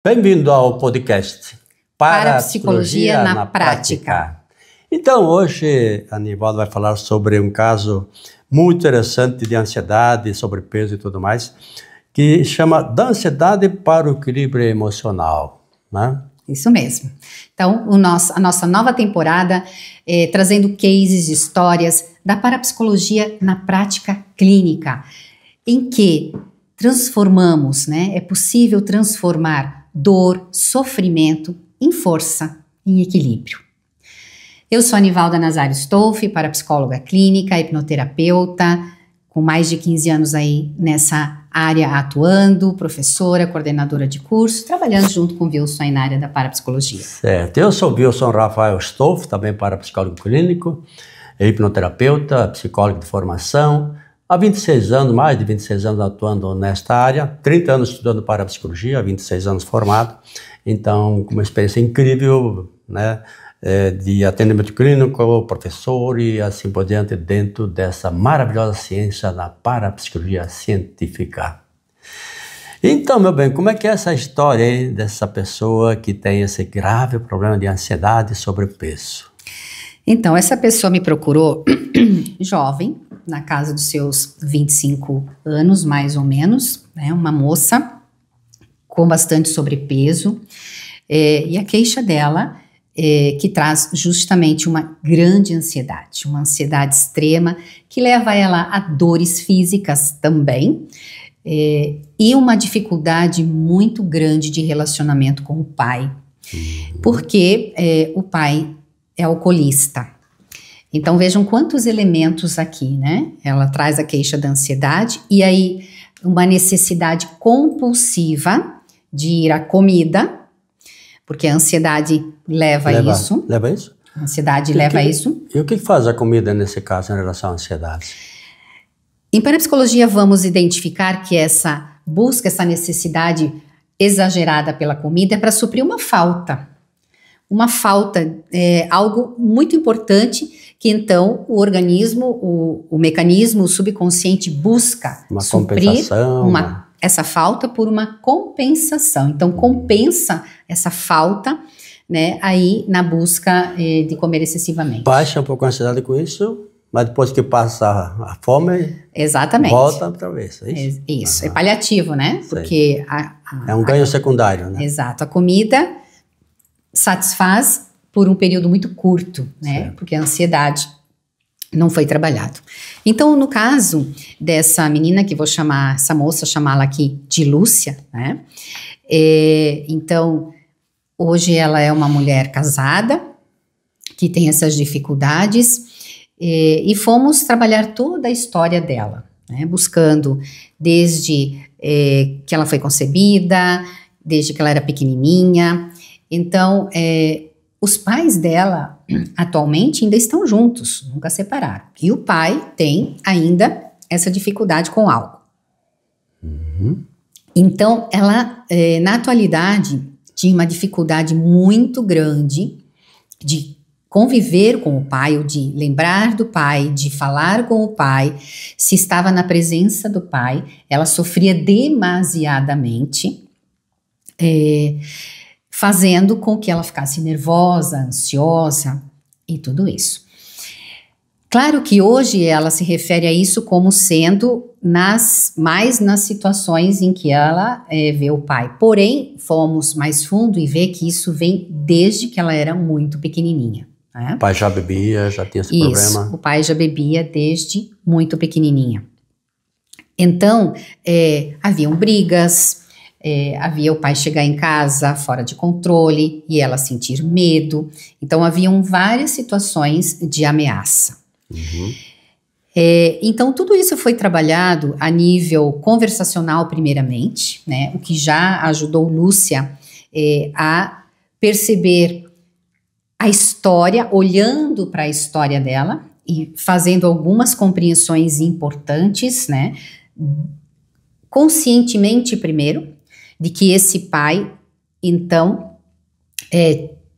Bem-vindo ao podcast Parapsicologia na Prática. Então, hoje a Nivaldo vai falar sobre um caso muito interessante de ansiedade, sobrepeso e tudo mais, que chama da ansiedade para o equilíbrio emocional, né? Isso mesmo. Então, a nossa nova temporada trazendo cases, histórias da parapsicologia na prática clínica, em que transformamos, né? É possível transformar dor, sofrimento em força, em equilíbrio. Eu sou a Nivalda Nazário Stolfi, parapsicóloga clínica, hipnoterapeuta, com mais de 15 anos aí nessa área atuando, professora, coordenadora de curso, trabalhando junto com o Wilson aí na área da parapsicologia. Certo, eu sou Wilson Rafael Stolfi, também parapsicólogo clínico, hipnoterapeuta, psicólogo de formação, há 26 anos, mais de 26 anos atuando nesta área, 30 anos estudando parapsicologia, 26 anos formado, então com uma experiência incrível, né, de atendimento clínico, professor e assim por diante, dentro dessa maravilhosa ciência da parapsicologia científica. Então, meu bem, como é que é essa história aí dessa pessoa que tem esse grave problema de ansiedade e sobrepeso? Então, essa pessoa me procurou jovem, na casa dos seus 25 anos, mais ou menos, né? Uma moça com bastante sobrepeso, e a queixa dela que traz justamente uma grande ansiedade, uma ansiedade extrema que leva ela a dores físicas também, e uma dificuldade muito grande de relacionamento com o pai, porque o pai é alcoolista. Então vejam quantos elementos aqui, né? Ela traz a queixa da ansiedade e aí uma necessidade compulsiva de ir à comida, porque a ansiedade leva isso. Leva isso? A ansiedade leva a isso. E o que faz a comida nesse caso em relação à ansiedade? Em parapsicologia vamos identificar que essa busca, essa necessidade exagerada pela comida é para suprir uma falta. Uma falta é algo muito importante que então o organismo, o mecanismo, o subconsciente busca uma suprir compensação, essa falta por uma compensação. Então compensa essa falta, né, aí na busca de comer excessivamente. Baixa um pouco a ansiedade com isso, mas depois que passa a fome, exatamente, volta outra vez. É isso? Isso, é paliativo, né? Porque é um ganho secundário, né? Exato, a comida satisfaz por um período muito curto, né? Certo. Porque a ansiedade não foi trabalhado. Então, no caso dessa menina, que vou chamar, essa moça, chamá-la aqui de Lúcia, né? Então, hoje ela é uma mulher casada, que tem essas dificuldades, e fomos trabalhar toda a história dela, né? Buscando desde que ela foi concebida, desde que ela era pequenininha. Então, os pais dela atualmente ainda estão juntos, nunca separaram. E o pai tem ainda essa dificuldade com álcool. Então, ela, na atualidade, tinha uma dificuldade muito grande de conviver com o pai, ou de lembrar do pai, de falar com o pai. Se estava na presença do pai, ela sofria demasiadamente, fazendo com que ela ficasse nervosa, ansiosa e tudo isso. Claro que hoje ela se refere a isso como sendo mais nas situações em que ela vê o pai. Porém, fomos mais fundo e vê que isso vem desde que ela era muito pequenininha. Né? O pai já bebia, já tinha esse problema? O pai já bebia desde muito pequenininha. Então, haviam brigas, havia o pai chegar em casa fora de controle e ela sentir medo. Então, haviam várias situações de ameaça. Então, tudo isso foi trabalhado a nível conversacional primeiramente, né? O que já ajudou Lúcia a perceber a história, olhando para a história dela e fazendo algumas compreensões importantes, né? Conscientemente primeiro, de que esse pai, então,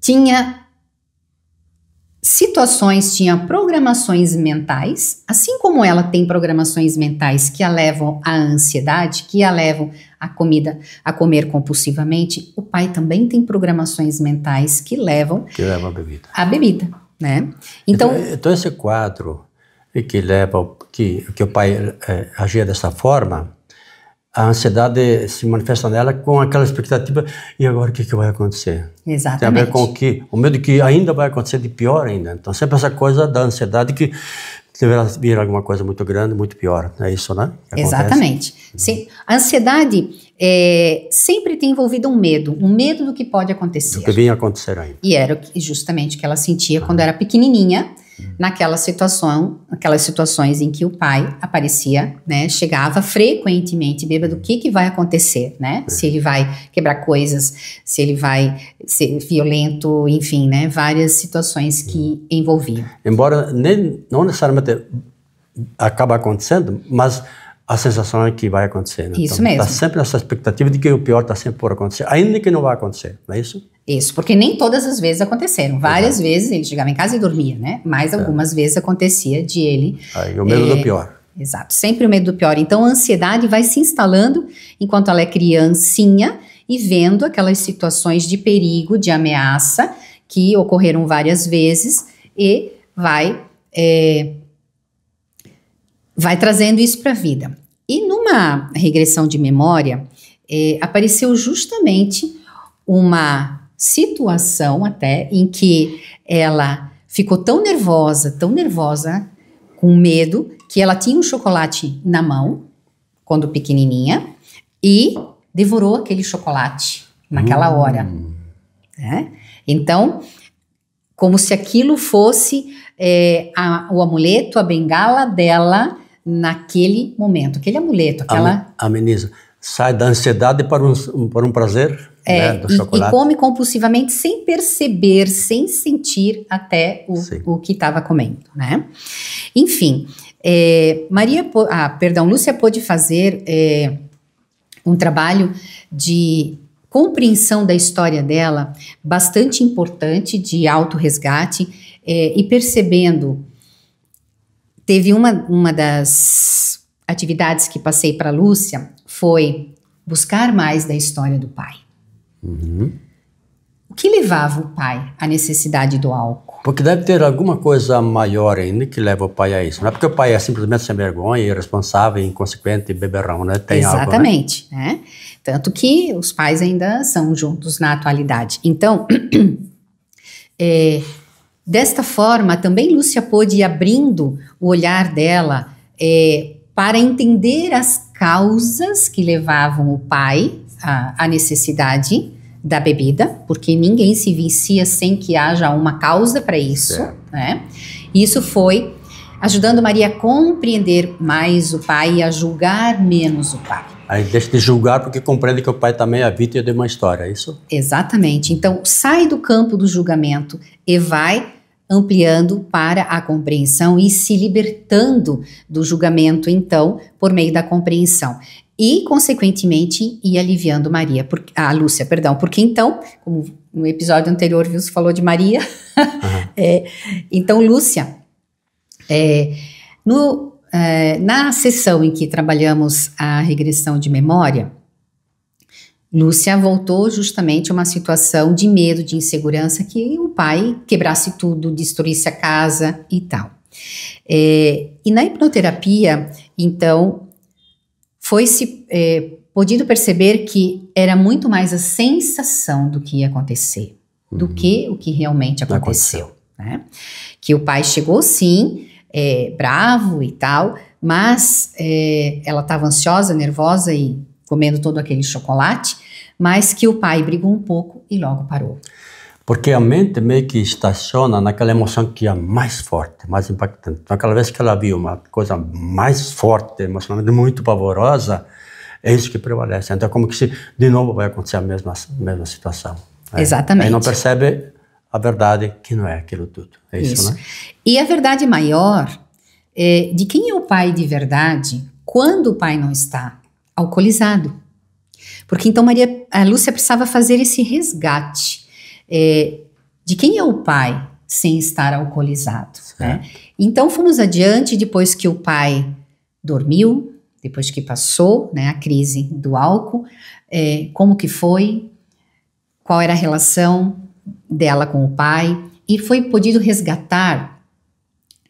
tinha situações, tinha programações mentais, assim como ela tem programações mentais que a levam à ansiedade, que a levam a comer compulsivamente, o pai também tem programações mentais que levam à bebida, né? Então esse quadro que leva que o pai agia dessa forma, a ansiedade se manifesta nela com aquela expectativa, e agora o que vai acontecer? Exatamente. Tem a ver com o medo que ainda vai acontecer de pior ainda. Então sempre essa coisa da ansiedade que deverá vir alguma coisa muito grande, muito pior. É isso, né? Exatamente. Sim. A ansiedade sempre tem envolvido um medo do que pode acontecer. Do que vinha acontecer ainda. E era justamente o que ela sentia quando era pequenininha, aquelas situações em que o pai aparecia, né, chegava frequentemente bêbado, o que vai acontecer, né, se ele vai quebrar coisas, se ele vai ser violento, enfim, né, várias situações que envolviam. Embora não necessariamente acaba acontecendo, mas a sensação é que vai acontecer. Né? Isso então, mesmo. Está sempre nessa expectativa de que o pior está sempre por acontecer, ainda que não vai acontecer, não é isso? Isso, porque nem todas as vezes aconteceram. Várias vezes ele chegava em casa e dormia, né? Mas algumas vezes acontecia de ele... Aí, o medo do pior. Exato, sempre o medo do pior. Então a ansiedade vai se instalando enquanto ela é criancinha e vendo aquelas situações de perigo, de ameaça, que ocorreram várias vezes e vai trazendo isso para a vida. E numa regressão de memória, apareceu justamente uma situação até em que ela ficou tão nervosa, com medo, que ela tinha um chocolate na mão, quando pequenininha, e devorou aquele chocolate naquela hora. Né? Então, como se aquilo fosse o amuleto, a bengala dela naquele momento. Aquele amuleto, aquela... Ameniza. Sai da ansiedade para um prazer, né, do chocolate. E come compulsivamente sem perceber, sem sentir até o que estava comendo, né? Enfim, Lúcia pôde fazer um trabalho de compreensão da história dela bastante importante, de autorresgate, e percebendo, teve uma das atividades que passei para a Lúcia, foi buscar mais da história do pai. O que levava o pai à necessidade do álcool? Porque deve ter alguma coisa maior ainda que leva o pai a isso. Não é porque o pai é simplesmente sem vergonha, irresponsável, inconsequente, beberrão, né? Tem exatamente, algo, né? Tanto que os pais ainda são juntos na atualidade. Então, desta forma, também Lúcia pôde ir abrindo o olhar dela para entender as causas que levavam o pai à necessidade da bebida, porque ninguém se vicia sem que haja uma causa para isso, né? Isso foi ajudando Maria a compreender mais o pai e a julgar menos o pai. Aí deixa de julgar porque compreende que o pai também é a vítima de uma história, é isso? Exatamente. Então, sai do campo do julgamento e vai ampliando para a compreensão e se libertando do julgamento, então, por meio da compreensão. E, consequentemente, ir aliviando a Lúcia, porque então, como no episódio anterior você falou de Maria, então Lúcia, na sessão em que trabalhamos a regressão de memória, Lúcia voltou justamente a uma situação de medo, de insegurança, que o pai quebrasse tudo, destruísse a casa e tal. E na hipnoterapia, então, foi-se podido perceber que era muito mais a sensação do que ia acontecer, do que o que realmente aconteceu. Né? Que o pai chegou, sim, bravo e tal, mas ela estava ansiosa, nervosa e comendo todo aquele chocolate, mas que o pai brigou um pouco e logo parou. Porque a mente meio que estaciona naquela emoção que é mais forte, mais impactante. Então, aquela vez que ela viu uma coisa mais forte, emocionalmente muito pavorosa, é isso que prevalece. Então, é como que se de novo vai acontecer a mesma situação. Exatamente. Aí não percebe a verdade que não é aquilo tudo. É isso, né? E a verdade maior de quem é o pai de verdade quando o pai não está alcoolizado. Porque então a Lúcia precisava fazer esse resgate de quem é o pai sem estar alcoolizado, né? Então fomos adiante, depois que o pai dormiu, depois que passou, né, a crise do álcool, como que foi, qual era a relação dela com o pai, e foi podido resgatar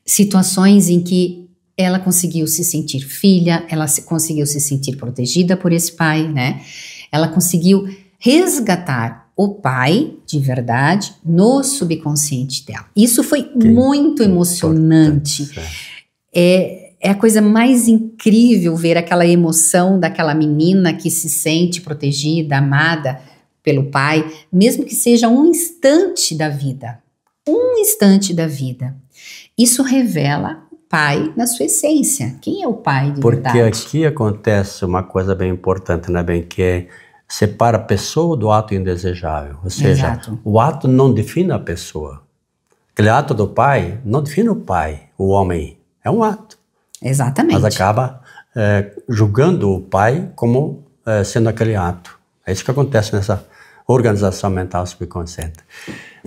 situações em que ela conseguiu se sentir filha, ela conseguiu se sentir protegida por esse pai, né? Ela conseguiu resgatar o pai de verdade no subconsciente dela. Isso foi muito emocionante. É a coisa mais incrível ver aquela emoção daquela menina que se sente protegida, amada pelo pai, mesmo que seja um instante da vida. Um instante da vida. Isso revela o pai na sua essência. Quem é o pai de verdade? Porque aqui acontece uma coisa bem importante, né, bem, que separa a pessoa do ato indesejável. Ou seja, o ato não define a pessoa. Aquele ato do pai não define o pai, o homem. É um ato. Exatamente. Mas acaba julgando o pai como sendo aquele ato. É isso que acontece nessa organização mental subconsciente.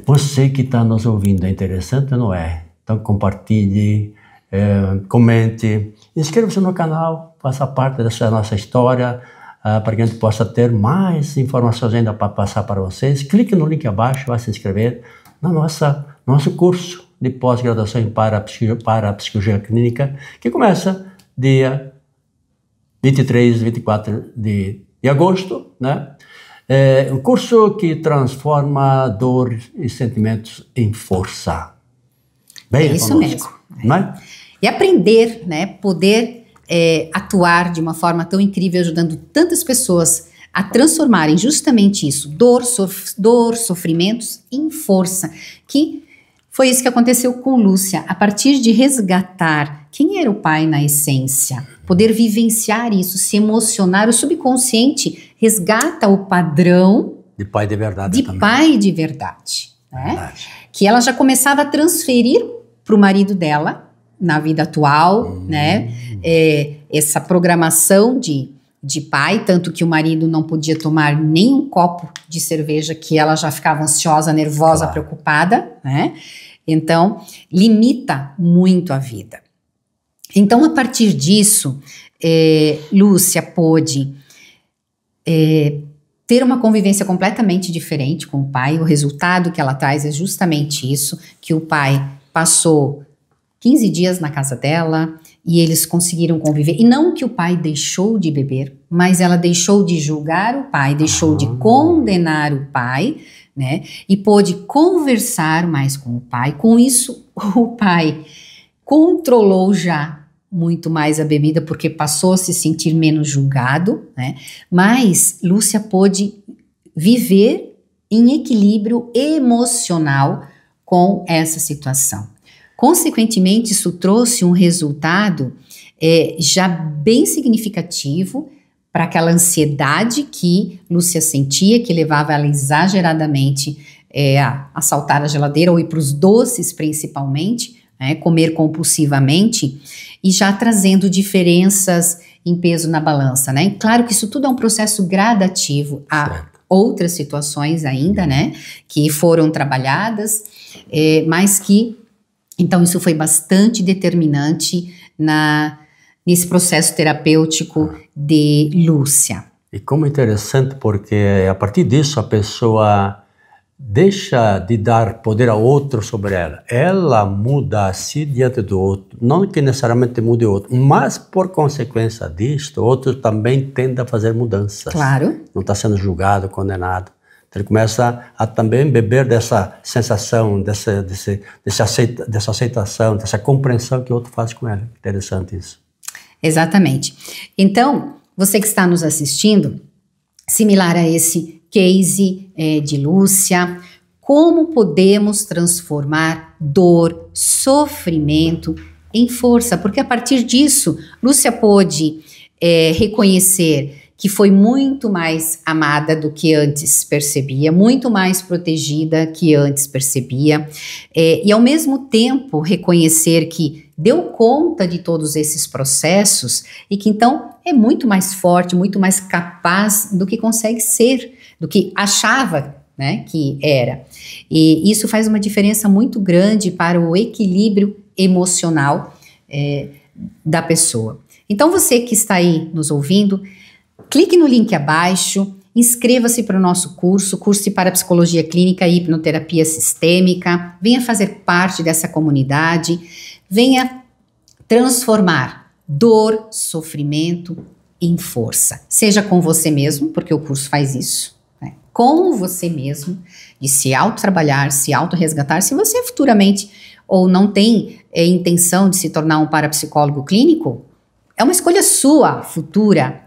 Você que está nos ouvindo, é interessante, não é? Então compartilhe, comente, inscreva-se no canal, faça parte dessa nossa história, para que a gente possa ter mais informações ainda para passar para vocês. Clique no link abaixo, vai se inscrever no nosso curso de pós-graduação em Parapsicologia Clínica, que começa dia 23, 24 de agosto, né? É um curso que transforma dor e sentimentos em força. Bem, é isso mesmo. Né? E aprender, né? Poder atuar de uma forma tão incrível, ajudando tantas pessoas a transformarem justamente isso, dor, sofrimentos em força, que foi isso que aconteceu com Lúcia. A partir de resgatar quem era o pai na essência, poder vivenciar isso, se emocionar, o subconsciente resgata o padrão de pai de verdade. Pai de verdade, né? Que ela já começava a transferir para o marido dela na vida atual, né? Essa programação de pai, tanto que o marido não podia tomar nem um copo de cerveja, que ela já ficava ansiosa, nervosa, preocupada, né? Então, limita muito a vida. Então, a partir disso, Lúcia pôde ter uma convivência completamente diferente com o pai. O resultado que ela traz é justamente isso, que o pai passou 15 dias na casa dela e eles conseguiram conviver. E não que o pai deixou de beber, mas ela deixou de julgar o pai, deixou de condenar o pai, né? E pôde conversar mais com o pai. Com isso, o pai controlou já muito mais a bebida, porque passou a se sentir menos julgado, né? Mas Lúcia pôde viver em equilíbrio emocional com essa situação. Consequentemente, isso trouxe um resultado já bem significativo para aquela ansiedade que Lúcia sentia, que levava ela exageradamente a saltar a geladeira ou ir para os doces principalmente, comer compulsivamente, e já trazendo diferenças em peso na balança, né? E claro que isso tudo é um processo gradativo. Há outras situações ainda, né, que foram trabalhadas, mas que, então isso foi bastante determinante nesse processo terapêutico de Lúcia. E como interessante, porque a partir disso a pessoa deixa de dar poder ao outro sobre ela. Ela muda a si diante do outro. Não que necessariamente mude o outro, mas por consequência disto, o outro também tende a fazer mudanças. Claro. Não está sendo julgado, condenado. Então, ele começa a também beber dessa sensação, dessa aceitação, dessa compreensão que o outro faz com ela. Interessante isso. Exatamente. Então, você que está nos assistindo, similar a esse case de Lúcia, como podemos transformar dor, sofrimento em força? Porque a partir disso, Lúcia pôde reconhecer que foi muito mais amada do que antes percebia, muito mais protegida que antes percebia, e ao mesmo tempo reconhecer que deu conta de todos esses processos e que então é muito mais forte, muito mais capaz do que consegue ser, do que achava né, que era. E isso faz uma diferença muito grande para o equilíbrio emocional da pessoa. Então, você que está aí nos ouvindo, clique no link abaixo, inscreva-se para o nosso curso de Parapsicologia Clínica e Hipnoterapia Sistêmica, venha fazer parte dessa comunidade, venha transformar dor, sofrimento em força. Seja com você mesmo, porque o curso faz isso, né? Com você mesmo, de se autotrabalhar, se autorresgatar. Se você futuramente ou não tem intenção de se tornar um parapsicólogo clínico, é uma escolha sua, futura.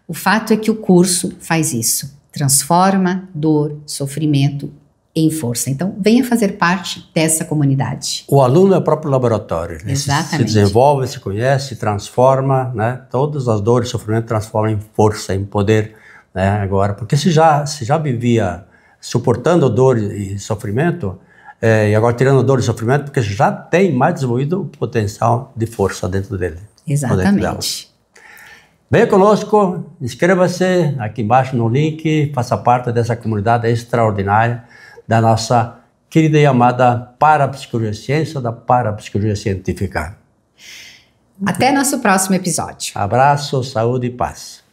O fato é que o curso faz isso. Transforma dor, sofrimento em força. Então, venha fazer parte dessa comunidade. O aluno é o próprio laboratório. Né? Exatamente. Se desenvolve, se conhece, se transforma, né? Todas as dores e sofrimento transformam em força, em poder, né? Agora, porque se já vivia suportando dor e sofrimento, e agora tirando dor e sofrimento, porque já tem mais desenvolvido o potencial de força dentro dele. Exatamente. Venha conosco, inscreva-se aqui embaixo no link, faça parte dessa comunidade extraordinária da nossa querida e amada Parapsicologia Ciência, da Parapsicologia Científica. Até nosso próximo episódio. Abraço, saúde e paz.